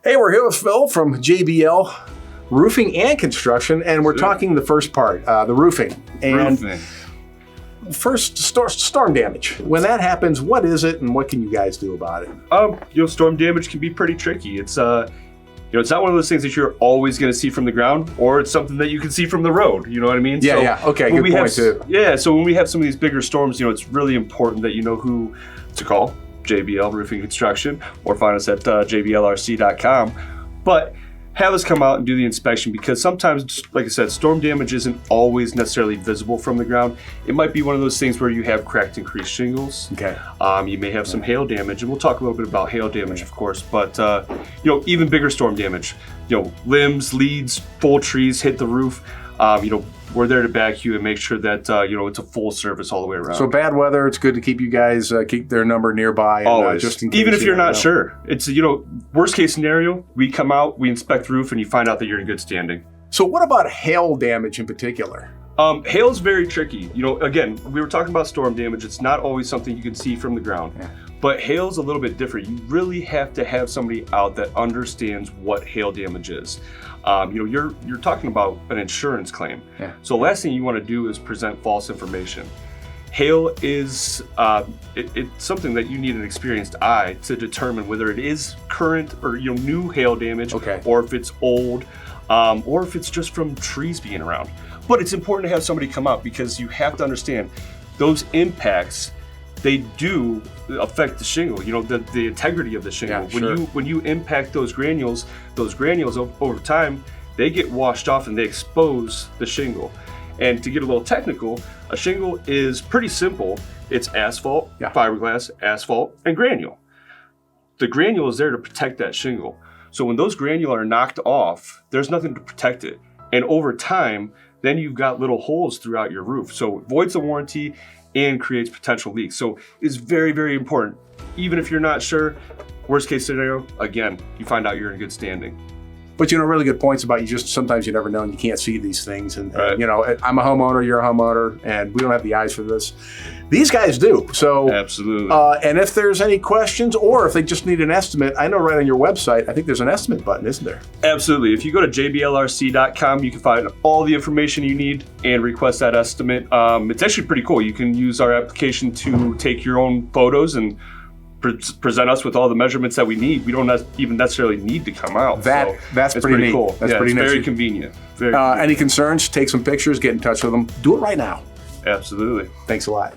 Hey, we're here with Phil from JBL Roofing and Construction, and we're talking the first part, the roofing. And first, storm damage. When that happens, what is it, and what can you guys do about it? Storm damage can be pretty tricky. It's it's not one of those things that you're always going to see from the ground, or it's something that you can see from the road. You know what I mean? Yeah. Okay, good point too. Yeah. So when we have some of these bigger storms, it's really important that you know who to call. JBL Roofing Construction, or find us at jblrc.com. But have us come out and do the inspection, because sometimes, like I said, storm damage isn't always necessarily visible from the ground. It might be one of those things where you have cracked and creased shingles. Okay. You may have some hail damage, and we'll talk a little bit about hail damage, of course. But even bigger storm damage. Limbs, leads, full trees hit the roof. We're there to back you and make sure that it's a full service all the way around. So bad weather, it's good to keep you guys keep their number nearby. And, always, just in case even if you're not sure. It's worst case scenario, we come out, we inspect the roof, and you find out that you're in good standing. So what about hail damage in particular? Hail's very tricky. Again, we were talking about storm damage. It's not always something you can see from the ground. Yeah. But hail's a little bit different. You really have to have somebody out that understands what hail damage is. You're talking about an insurance claim. Yeah. So the last thing you want to do is present false information. Hail is it's something that you need an experienced eye to determine whether it is current or new hail damage, or if it's old, or if it's just from trees being around. But it's important to have somebody come out, because you have to understand those impacts. They do affect the shingle, the integrity of the shingle. Yeah, when you impact those granules over time, they get washed off and they expose the shingle. And to get a little technical, a shingle is pretty simple. It's asphalt, fiberglass, asphalt, and granule. The granule is there to protect that shingle. So when those granule are knocked off, there's nothing to protect it. And over time, then you've got little holes throughout your roof. So it voids the warranty and creates potential leaks. So it's very, very important. Even if you're not sure, worst case scenario, again, you find out you're in good standing. But really good points about sometimes you never know and you can't see these things. And, right. I'm a homeowner, you're a homeowner, and we don't have the eyes for this. These guys do. So absolutely. And if there's any questions, or if they just need an estimate, I know right on your website, I think there's an estimate button, isn't there? Absolutely. If you go to jblrc.com, you can find all the information you need and request that estimate. It's actually pretty cool. You can use our application to take your own photos and present us with all the measurements that we need. We don't even necessarily need to come out. That's pretty neat. Cool. That's pretty it's neat. Very convenient. Any concerns? Take some pictures. Get in touch with them. Do it right now. Absolutely. Thanks a lot.